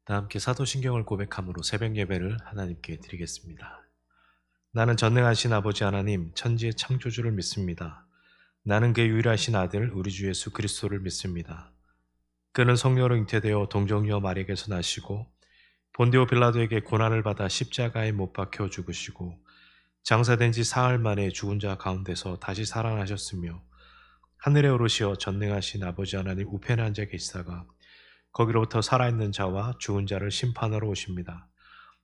다 함께 사도신경을 고백함으로 새벽 예배를 하나님께 드리겠습니다. 나는 전능하신 아버지 하나님, 천지의 창조주를 믿습니다. 나는 그의 유일하신 아들 우리 주 예수 그리스도를 믿습니다. 그는 성령으로 잉태되어 동정녀 마리아에게서 나시고 본디오 빌라도에게 고난을 받아 십자가에 못 박혀 죽으시고 장사된 지 사흘 만에 죽은 자 가운데서 다시 살아나셨으며 하늘에 오르시어 전능하신 아버지 하나님 우편에 앉아 계시다가 거기로부터 살아있는 자와 죽은 자를 심판하러 오십니다.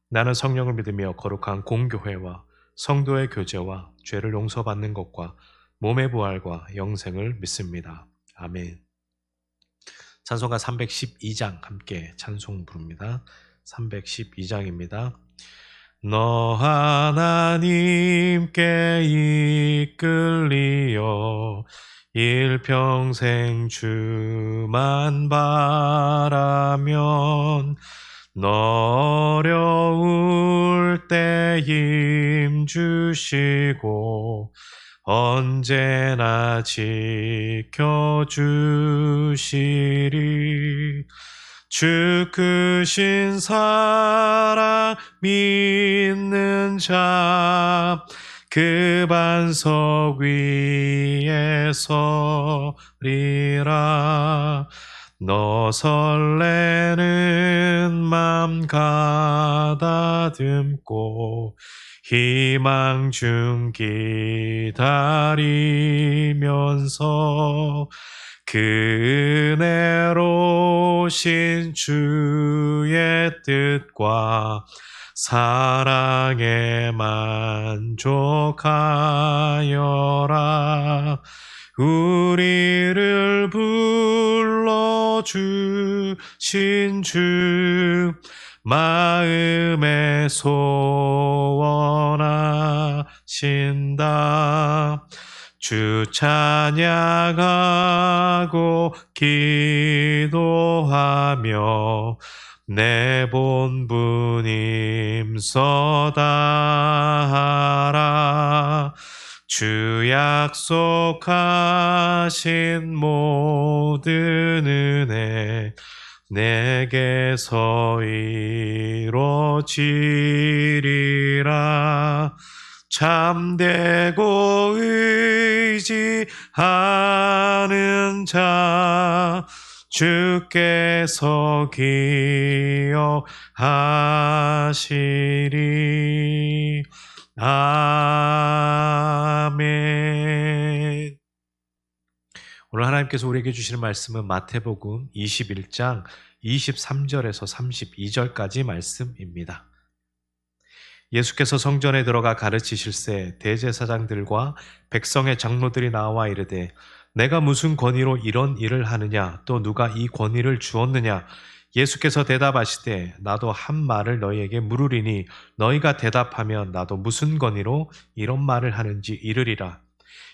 나는 성령을 믿으며 거룩한 공교회와 성도의 교제와 죄를 용서받는 것과 몸의 부활과 영생을 믿습니다. 아멘. 찬송가 312장 함께 찬송 부릅니다. 312장입니다. 너 하나님께 이끌리어 일평생 주만 바라면 너 어려울 때 힘 주시고 언제나 지켜주시리. 주 크신 사랑 믿는 자 그 반석 위에 서리라. 너 설레는 맘 가다듬고 희망 중 기다리면서 그 은혜로우신 주의 뜻과 사랑에 만족하여라. 우리를 불러주신 주 마음에 소원하신다. 주 찬양하고 기도하며 내 본분 힘써다하라. 주 약속하신 모든 은혜 내게서 이루어지리라. 참되고 의지하는 자 주께서 기억하시리. 아멘. 오늘 하나님께서 우리에게 주시는 말씀은 마태복음 21장 23절에서 32절까지 말씀입니다. 예수께서 성전에 들어가 가르치실새 대제사장들과 백성의 장로들이 나와 이르되 내가 무슨 권위로 이런 일을 하느냐, 또 누가 이 권위를 주었느냐. 예수께서 대답하시되 나도 한 말을 너희에게 물으리니 너희가 대답하면 나도 무슨 권위로 이런 말을 하는지 이르리라.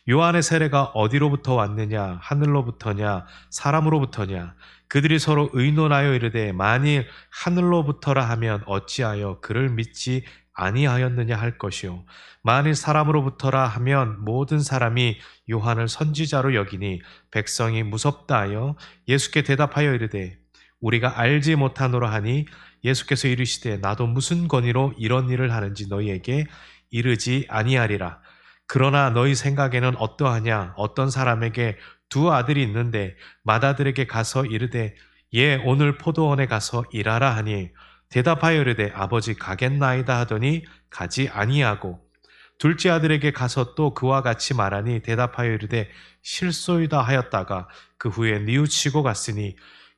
요한의 세례가 어디로부터 왔느냐, 하늘로부터냐 사람으로부터냐. 그들이 서로 의논하여 이르되 만일 하늘로부터라 하면 어찌하여 그를 믿지 아니하였느냐 할 것이요, 만일 사람으로부터라 하면 모든 사람이 요한을 선지자로 여기니 백성이 무섭다 하여 예수께 대답하여 이르되 우리가 알지 못하노라 하니 예수께서 이르시되 나도 무슨 권위로 이런 일을 하는지 너희에게 이르지 아니하리라. 그러나 너희 생각에는 어떠하냐. 어떤 사람에게 두 아들이 있는데 맏아들에게 가서 이르되 얘 오늘 포도원에 가서 일하라 하니 대답하여 이르되 아버지 가겠나이다 하더니 가지 아니하고, 둘째 아들에게 가서 또 그와 같이 말하니 대답하여 이르되 실소이다 하였다가 그 후에 뉘우치고 갔으니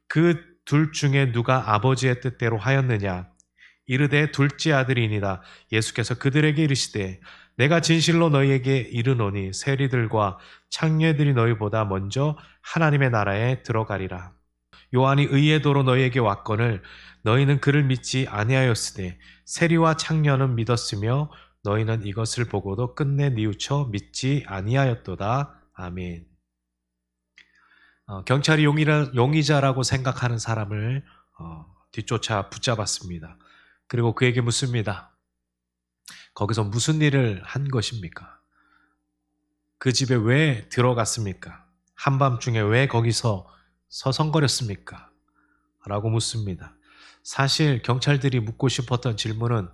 그 둘 중에 누가 아버지의 뜻대로 하였느냐. 이르되 둘째 아들이니라. 예수께서 그들에게 이르시되 내가 진실로 너희에게 이르노니 세리들과 창녀들이 너희보다 먼저 하나님의 나라에 들어가리라. 요한이 의의 도로 너희에게 왔거늘 너희는 그를 믿지 아니하였으되 세리와 창녀는 믿었으며 너희는 이것을 보고도 끝내 뉘우쳐 믿지 아니하였도다. 아멘. 경찰이 용의자라고 생각하는 사람을 뒤쫓아 붙잡았습니다. 그리고 그에게 묻습니다. 거기서 무슨 일을 한 것입니까? 그 집에 왜 들어갔습니까? 한밤중에 왜 거기서 서성거렸습니까? 라고 묻습니다. 사실 경찰들이 묻고 싶었던 질문은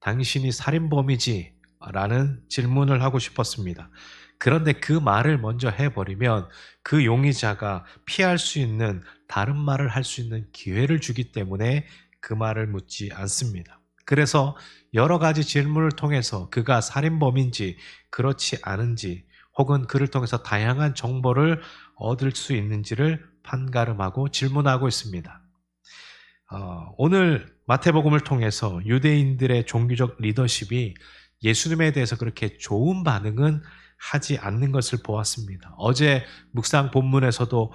당신이 살인범이지? 라는 질문을 하고 싶었습니다. 그런데 그 말을 먼저 해버리면 그 용의자가 피할 수 있는 다른 말을 할 수 있는 기회를 주기 때문에 그 말을 묻지 않습니다. 그래서 여러 가지 질문을 통해서 그가 살인범인지 그렇지 않은지 혹은 그를 통해서 다양한 정보를 얻을 수 있는지를 판가름하고 질문하고 있습니다. 오늘 마태복음을 통해서 유대인들의 종교적 리더십이 예수님에 대해서 그렇게 좋은 반응은 하지 않는 것을 보았습니다. 어제 묵상 본문에서도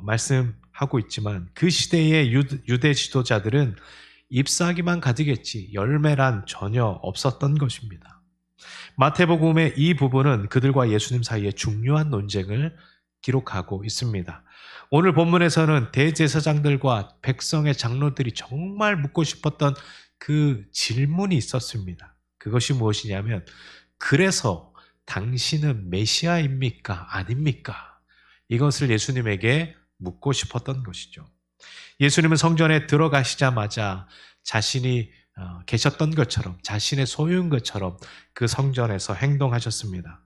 말씀하고 있지만 그 시대의 유대 지도자들은 잎사귀만 가지겠지 열매란 전혀 없었던 것입니다. 마태복음의 이 부분은 그들과 예수님 사이의 중요한 논쟁을 기록하고 있습니다. 오늘 본문에서는 대제사장들과 백성의 장로들이 정말 묻고 싶었던 그 질문이 있었습니다. 그것이 무엇이냐면, 그래서 당신은 메시아입니까? 아닙니까? 이것을 예수님에게 묻고 싶었던 것이죠. 예수님은 성전에 들어가시자마자 자신이 계셨던 것처럼, 자신의 소유인 것처럼 그 성전에서 행동하셨습니다.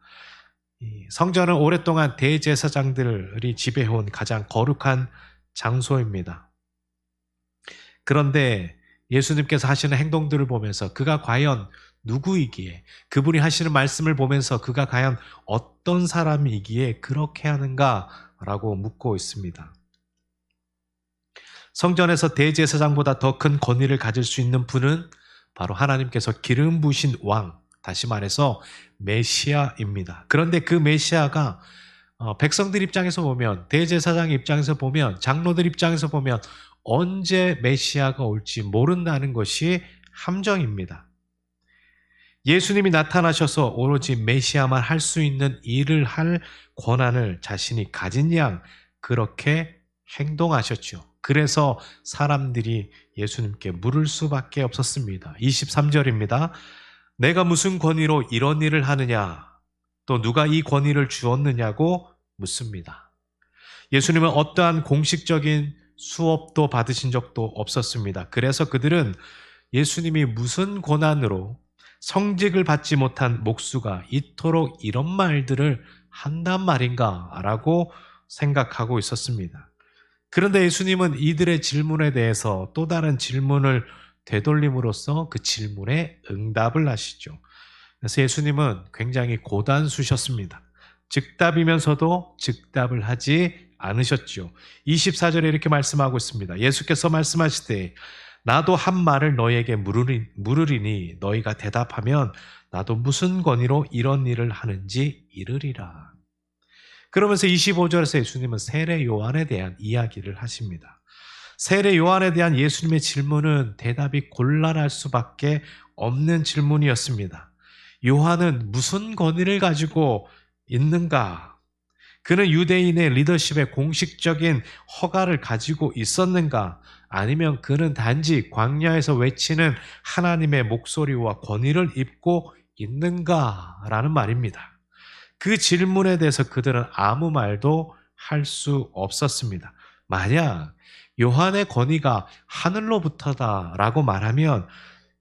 성전은 오랫동안 대제사장들이 지배해온 가장 거룩한 장소입니다. 그런데 예수님께서 하시는 행동들을 보면서 그가 과연 누구이기에, 그분이 하시는 말씀을 보면서 그가 과연 어떤 사람이기에 그렇게 하는가라고 묻고 있습니다. 성전에서 대제사장보다 더 큰 권위를 가질 수 있는 분은 바로 하나님께서 기름 부으신 왕, 다시 말해서 메시아입니다. 그런데 그 메시아가 백성들 입장에서 보면, 대제사장 입장에서 보면, 장로들 입장에서 보면 언제 메시아가 올지 모른다는 것이 함정입니다. 예수님이 나타나셔서 오로지 메시아만 할 수 있는 일을 할 권한을 자신이 가진 양 그렇게 행동하셨죠. 그래서 사람들이 예수님께 물을 수밖에 없었습니다. 23절입니다. 내가 무슨 권위로 이런 일을 하느냐? 또 누가 이 권위를 주었느냐고 묻습니다. 예수님은 어떠한 공식적인 수업도 받으신 적도 없었습니다. 그래서 그들은 예수님이 무슨 권한으로 성직을 받지 못한 목수가 이토록 이런 말들을 한단 말인가? 라고 생각하고 있었습니다. 그런데 예수님은 이들의 질문에 대해서 또 다른 질문을 되돌림으로써 그 질문에 응답을 하시죠. 그래서 예수님은 굉장히 고단수셨습니다. 즉답이면서도 즉답을 하지 않으셨죠. 24절에 이렇게 말씀하고 있습니다. 예수께서 말씀하시되 나도 한 말을 너희에게 물으리니 너희가 대답하면 나도 무슨 권위로 이런 일을 하는지 이르리라. 그러면서 25절에서 예수님은 세례 요한에 대한 이야기를 하십니다. 세례 요한에 대한 예수님의 질문은 대답이 곤란할 수밖에 없는 질문이었습니다. 요한은 무슨 권위를 가지고 있는가? 그는 유대인의 리더십의 공식적인 허가를 가지고 있었는가? 아니면 그는 단지 광야에서 외치는 하나님의 목소리와 권위를 입고 있는가라는 말입니다. 그 질문에 대해서 그들은 아무 말도 할 수 없었습니다. 만약 요한의 권위가 하늘로부터다라고 말하면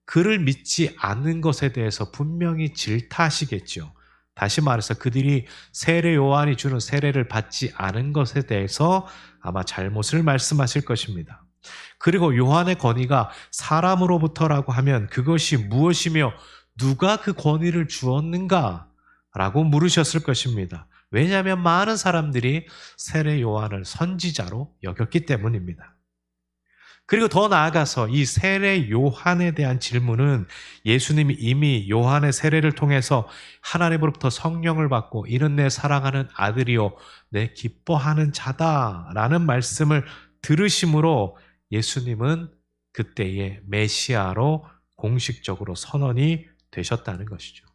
그를 믿지 않는 것에 대해서 분명히 질타하시겠죠. 다시 말해서 그들이 세례 요한이 주는 세례를 받지 않은 것에 대해서 아마 잘못을 말씀하실 것입니다. 그리고 요한의 권위가 사람으로부터라고 하면 그것이 무엇이며 누가 그 권위를 주었는가? 라고 물으셨을 것입니다. 왜냐하면 많은 사람들이 세례 요한을 선지자로 여겼기 때문입니다. 그리고 더 나아가서 이 세례 요한에 대한 질문은 예수님이 이미 요한의 세례를 통해서 하나님으로부터 성령을 받고 이는 내 사랑하는 아들이요 내 기뻐하는 자다라는 말씀을 들으심으로 예수님은 그때의 메시아로 공식적으로 선언이 되셨다는 것이죠.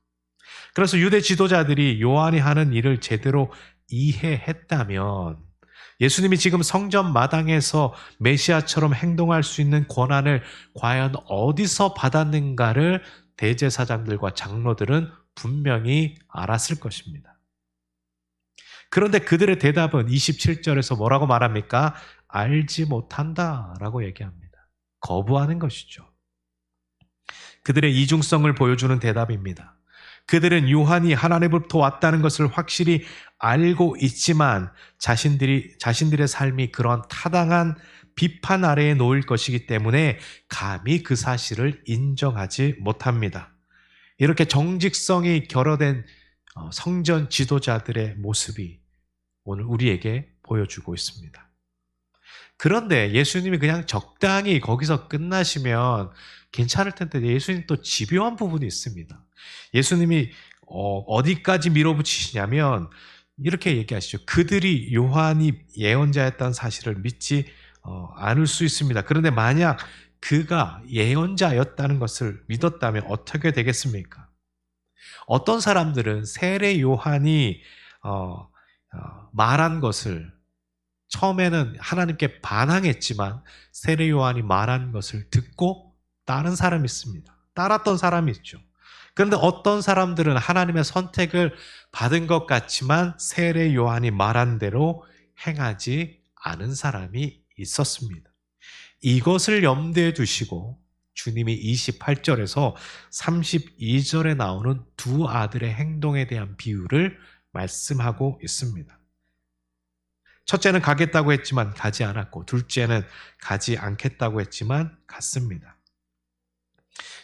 그래서 유대 지도자들이 요한이 하는 일을 제대로 이해했다면 예수님이 지금 성전 마당에서 메시아처럼 행동할 수 있는 권한을 과연 어디서 받았는가를 대제사장들과 장로들은 분명히 알았을 것입니다. 그런데 그들의 대답은 27절에서 뭐라고 말합니까? 알지 못한다라고 얘기합니다. 거부하는 것이죠. 그들의 이중성을 보여주는 대답입니다. 그들은 요한이 하나님으로부터 왔다는 것을 확실히 알고 있지만 자신들의 삶이 그런 타당한 비판 아래에 놓일 것이기 때문에 감히 그 사실을 인정하지 못합니다. 이렇게 정직성이 결여된 성전 지도자들의 모습이 오늘 우리에게 보여주고 있습니다. 그런데 예수님이 그냥 적당히 거기서 끝나시면 괜찮을 텐데 예수님 또 집요한 부분이 있습니다. 예수님이 어디까지 밀어붙이시냐면 이렇게 얘기하시죠. 그들이 요한이 예언자였다는 사실을 믿지 않을 수 있습니다. 그런데 만약 그가 예언자였다는 것을 믿었다면 어떻게 되겠습니까? 어떤 사람들은 세례 요한이 말한 것을 처음에는 하나님께 반항했지만 세례 요한이 말한 것을 듣고 따른 사람이 있습니다. 따랐던 사람이 있죠. 그런데 어떤 사람들은 하나님의 선택을 받은 것 같지만 세례 요한이 말한 대로 행하지 않은 사람이 있었습니다. 이것을 염두에 두시고 주님이 28절에서 32절에 나오는 두 아들의 행동에 대한 비유를 말씀하고 있습니다. 첫째는 가겠다고 했지만 가지 않았고 둘째는 가지 않겠다고 했지만 갔습니다.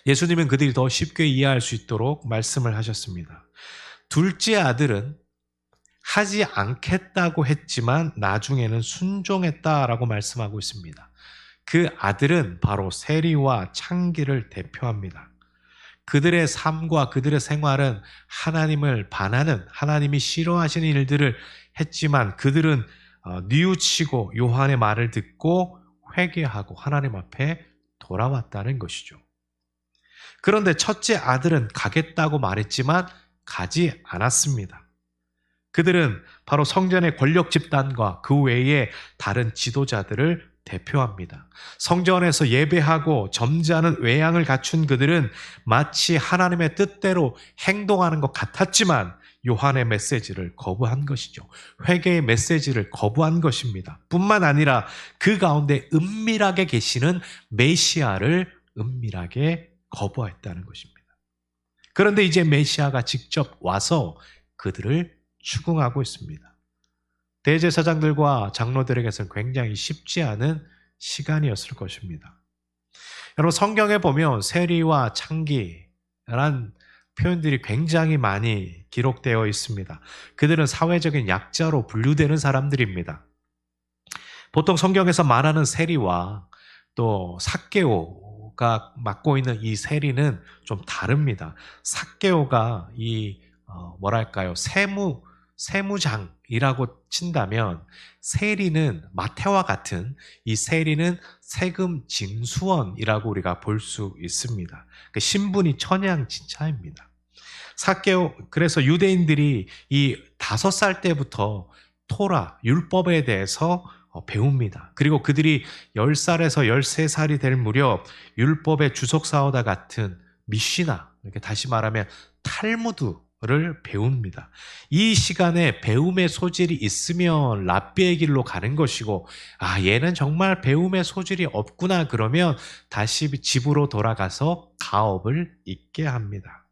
예수님은 그들이 더 쉽게 이해할 수 있도록 말씀을 하셨습니다. 둘째 아들은 하지 않겠다고 했지만 나중에는 순종했다라고 말씀하고 있습니다. 그 아들은 바로 세리와 창기를 대표합니다. 그들의 삶과 그들의 생활은 하나님을 반하는, 하나님이 싫어하시는 일들을 했지만 그들은 뉘우치고 요한의 말을 듣고 회개하고 하나님 앞에 돌아왔다는 것이죠. 그런데 첫째 아들은 가겠다고 말했지만 가지 않았습니다. 그들은 바로 성전의 권력 집단과 그 외에 다른 지도자들을 대표합니다. 성전에서 예배하고 점잖은 외양을 갖춘 그들은 마치 하나님의 뜻대로 행동하는 것 같았지만 요한의 메시지를 거부한 것이죠. 회개의 메시지를 거부한 것입니다. 뿐만 아니라 그 가운데 은밀하게 계시는 메시아를 은밀하게 거부했다는 것입니다. 그런데 이제 메시아가 직접 와서 그들을 추궁하고 있습니다. 대제사장들과 장로들에게서는 굉장히 쉽지 않은 시간이었을 것입니다. 여러분 성경에 보면 세리와 창기란 표현들이 굉장히 많이 기록되어 있습니다. 그들은 사회적인 약자로 분류되는 사람들입니다. 보통 성경에서 말하는 세리와 또 삭개오가 맡고 있는 이 세리는 좀 다릅니다. 삭개오가 세무장이라고 친다면 세리는 마태와 같은 이 세리는 세금 징수원이라고 우리가 볼 수 있습니다. 그 신분이 천양지차입니다. 그래서 유대인들이 이 5살 때부터 토라, 율법에 대해서 배웁니다. 그리고 그들이 10살에서 13살이 될 무렵 율법의 주석사오다 같은 미시나, 이렇게 다시 말하면 탈무드를 배웁니다. 이 시간에 배움의 소질이 있으면 랍비의 길로 가는 것이고 얘는 정말 배움의 소질이 없구나 그러면 다시 집으로 돌아가서 가업을 잇게 합니다.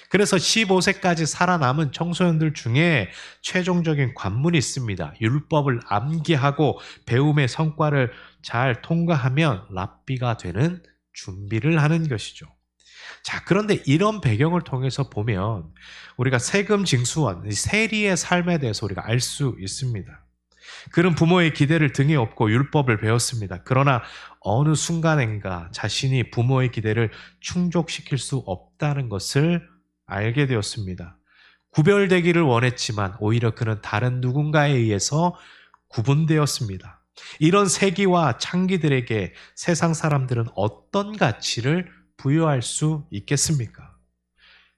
그래서 15세까지 살아남은 청소년들 중에 최종적인 관문이 있습니다. 율법을 암기하고 배움의 성과를 잘 통과하면 랍비가 되는 준비를 하는 것이죠. 자, 그런데 이런 배경을 통해서 보면 우리가 세금 징수원, 세리의 삶에 대해서 우리가 알 수 있습니다. 그는 부모의 기대를 등에 업고 율법을 배웠습니다. 그러나 어느 순간인가 자신이 부모의 기대를 충족시킬 수 없다는 것을 알게 되었습니다. 구별되기를 원했지만 오히려 그는 다른 누군가에 의해서 구분되었습니다. 이런 세기와 창기들에게 세상 사람들은 어떤 가치를 부여할 수 있겠습니까?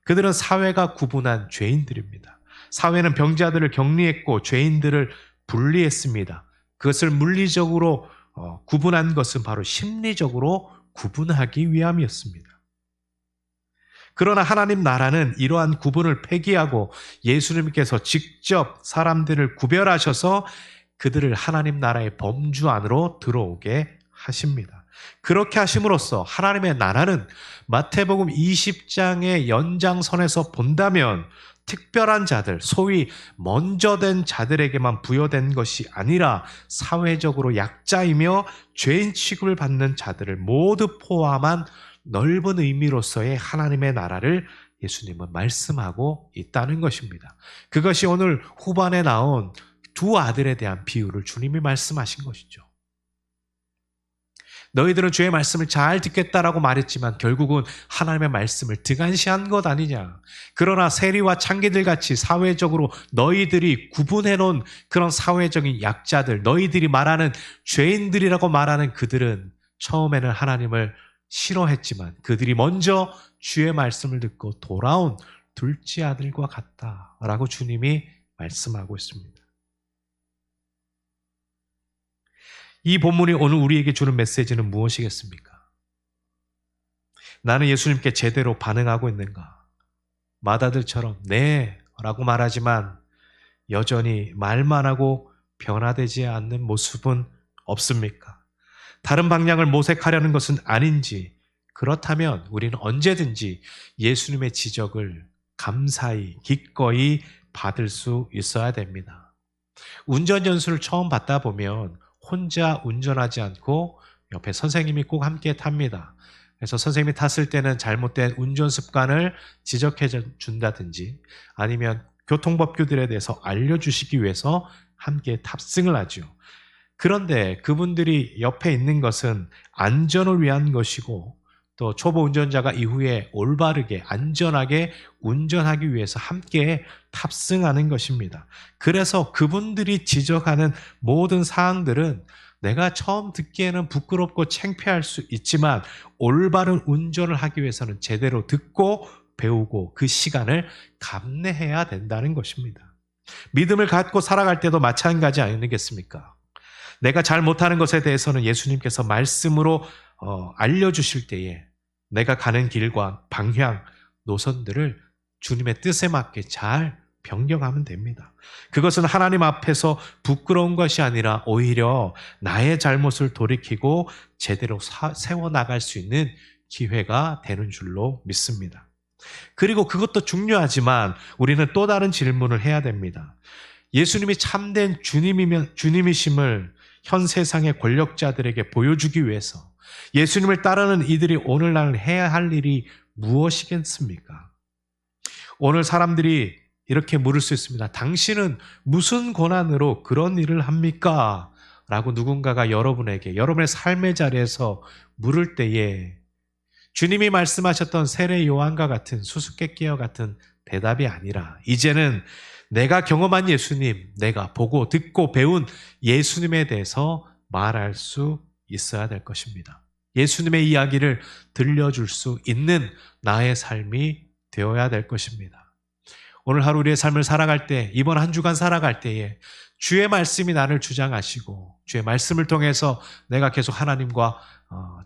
그들은 사회가 구분한 죄인들입니다. 사회는 병자들을 격리했고 죄인들을 분리했습니다. 그것을 물리적으로 구분한 것은 바로 심리적으로 구분하기 위함이었습니다. 그러나 하나님 나라는 이러한 구분을 폐기하고 예수님께서 직접 사람들을 구별하셔서 그들을 하나님 나라의 범주 안으로 들어오게 하십니다. 그렇게 하심으로써 하나님의 나라는 마태복음 20장의 연장선에서 본다면 특별한 자들, 소위 먼저 된 자들에게만 부여된 것이 아니라 사회적으로 약자이며 죄인 취급을 받는 자들을 모두 포함한 넓은 의미로서의 하나님의 나라를 예수님은 말씀하고 있다는 것입니다. 그것이 오늘 후반에 나온 두 아들에 대한 비유를 주님이 말씀하신 것이죠. 너희들은 주의 말씀을 잘 듣겠다라고 말했지만 결국은 하나님의 말씀을 등한시한 것 아니냐. 그러나 세리와 창기들 같이 사회적으로 너희들이 구분해 놓은 그런 사회적인 약자들, 너희들이 말하는 죄인들이라고 말하는 그들은 처음에는 하나님을 싫어했지만 그들이 먼저 주의 말씀을 듣고 돌아온 둘째 아들과 같다라고 주님이 말씀하고 있습니다. 이 본문이 오늘 우리에게 주는 메시지는 무엇이겠습니까? 나는 예수님께 제대로 반응하고 있는가? 마다들처럼 네 라고 말하지만 여전히 말만 하고 변화되지 않는 모습은 없습니까? 다른 방향을 모색하려는 것은 아닌지, 그렇다면 우리는 언제든지 예수님의 지적을 감사히 기꺼이 받을 수 있어야 됩니다. 운전 연수를 처음 받다 보면 혼자 운전하지 않고 옆에 선생님이 꼭 함께 탑니다. 그래서 선생님이 탔을 때는 잘못된 운전 습관을 지적해 준다든지 아니면 교통법규들에 대해서 알려주시기 위해서 함께 탑승을 하죠. 그런데 그분들이 옆에 있는 것은 안전을 위한 것이고 또 초보 운전자가 이후에 올바르게 안전하게 운전하기 위해서 함께 탑승하는 것입니다. 그래서 그분들이 지적하는 모든 사항들은 내가 처음 듣기에는 부끄럽고 창피할 수 있지만 올바른 운전을 하기 위해서는 제대로 듣고 배우고 그 시간을 감내해야 된다는 것입니다. 믿음을 갖고 살아갈 때도 마찬가지 아니겠습니까? 내가 잘 못하는 것에 대해서는 예수님께서 말씀으로 알려주실 때에 내가 가는 길과 방향, 노선들을 주님의 뜻에 맞게 잘 변경하면 됩니다. 그것은 하나님 앞에서 부끄러운 것이 아니라 오히려 나의 잘못을 돌이키고 제대로 세워나갈 수 있는 기회가 되는 줄로 믿습니다. 그리고 그것도 중요하지만 우리는 또 다른 질문을 해야 됩니다. 예수님이 참된 주님이심을 현 세상의 권력자들에게 보여주기 위해서 예수님을 따르는 이들이 오늘날 해야 할 일이 무엇이겠습니까? 오늘 사람들이 이렇게 물을 수 있습니다. 당신은 무슨 권한으로 그런 일을 합니까? 라고 누군가가 여러분에게 여러분의 삶의 자리에서 물을 때에 주님이 말씀하셨던 세례 요한과 같은 수수께끼와 같은 대답이 아니라 이제는 내가 경험한 예수님, 내가 보고 듣고 배운 예수님에 대해서 말할 수 있어야 될 것입니다. 예수님의 이야기를 들려줄 수 있는 나의 삶이 되어야 될 것입니다. 오늘 하루 우리의 삶을 살아갈 때, 이번 한 주간 살아갈 때에 주의 말씀이 나를 주장하시고 주의 말씀을 통해서 내가 계속 하나님과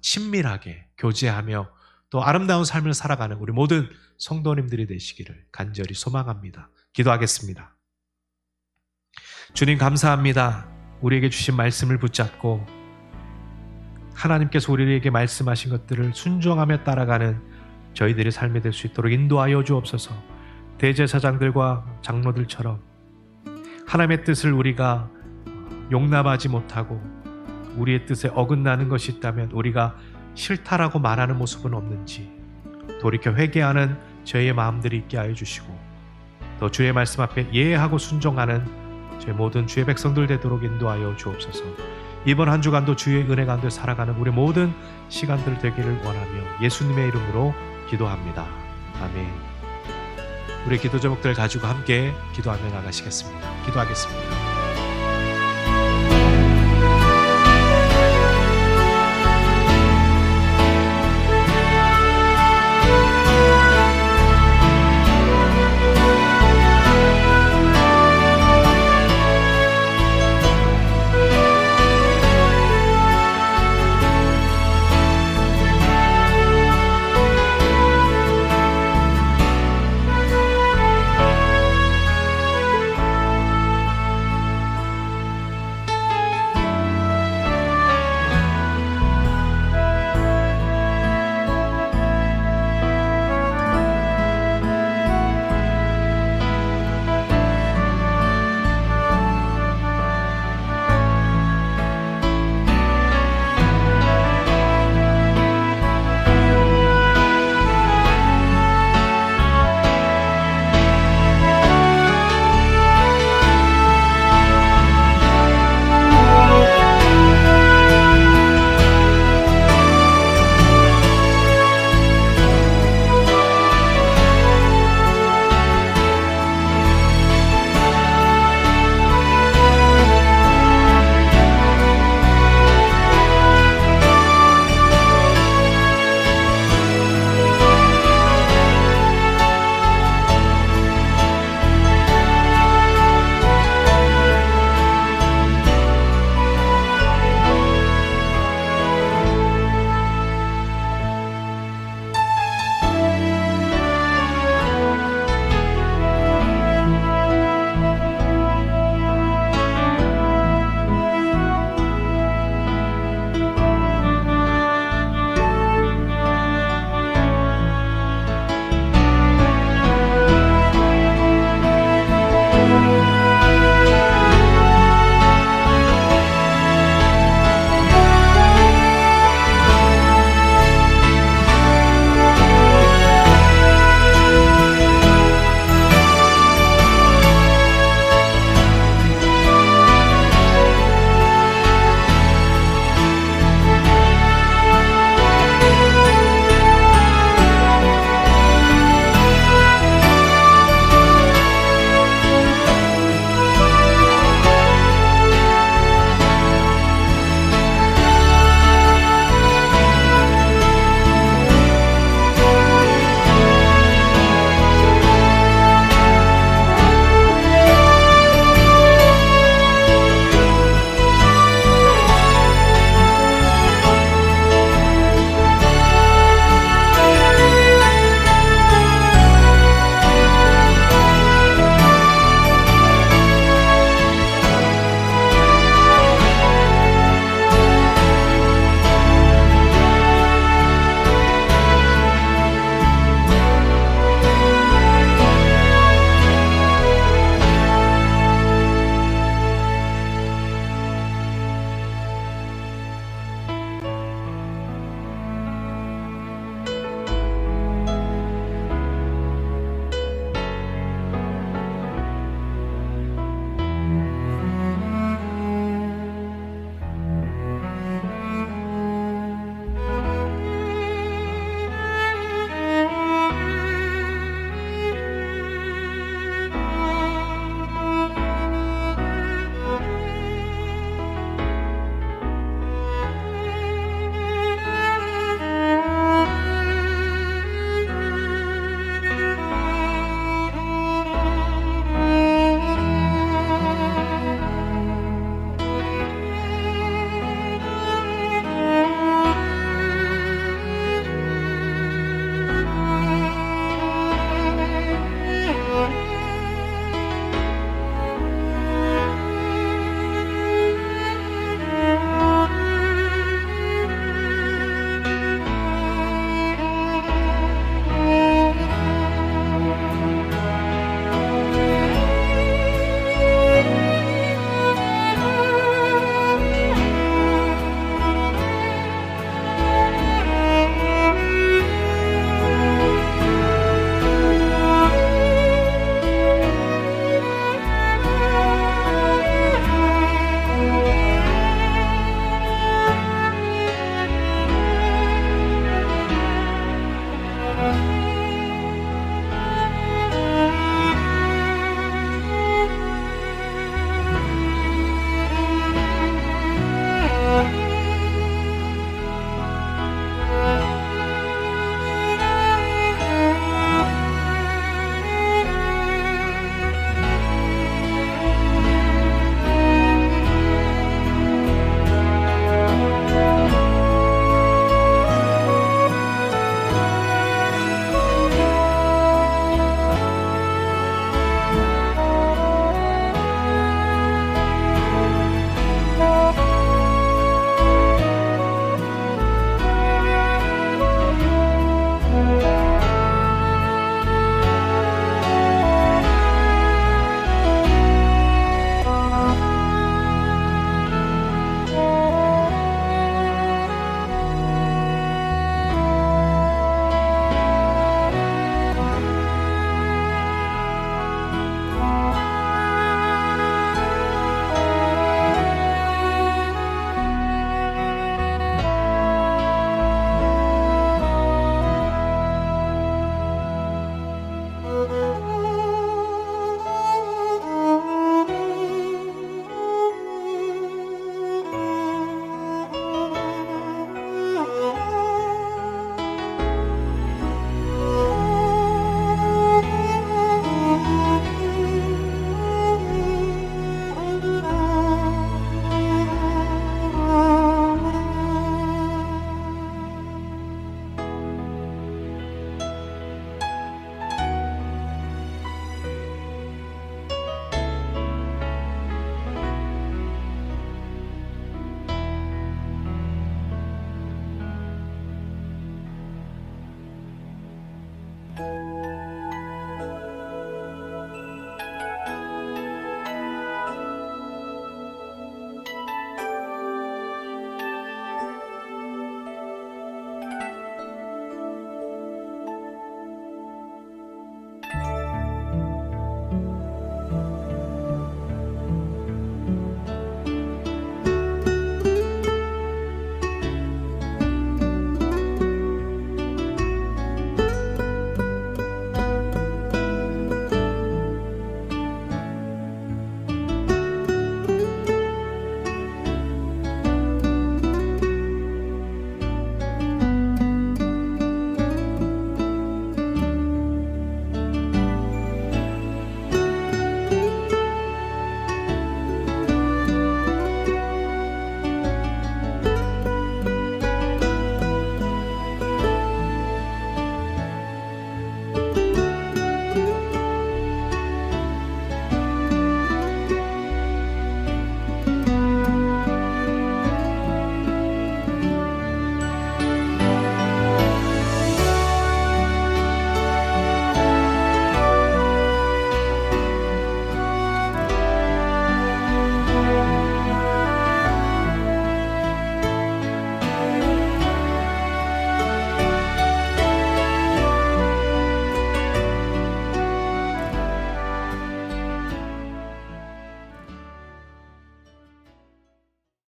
친밀하게 교제하며 또 아름다운 삶을 살아가는 우리 모든 성도님들이 되시기를 간절히 소망합니다. 기도하겠습니다. 주님 감사합니다. 우리에게 주신 말씀을 붙잡고 하나님께서 우리에게 말씀하신 것들을 순종하며 따라가는 저희들의 삶이 될 수 있도록 인도하여 주옵소서. 대제사장들과 장로들처럼 하나님의 뜻을 우리가 용납하지 못하고 우리의 뜻에 어긋나는 것이 있다면 우리가 싫다라고 말하는 모습은 없는지 돌이켜 회개하는 저희의 마음들이 있게 하여 주시고 또 주의 말씀 앞에 예하고 순종하는 저희 모든 주의 백성들 되도록 인도하여 주옵소서. 이번 한 주간도 주의 은혜 가운데 살아가는 우리 모든 시간들 되기를 원하며 예수님의 이름으로 기도합니다. 아멘. 우리 기도 제목들 가지고 함께 기도하며 나가시겠습니다. 기도하겠습니다.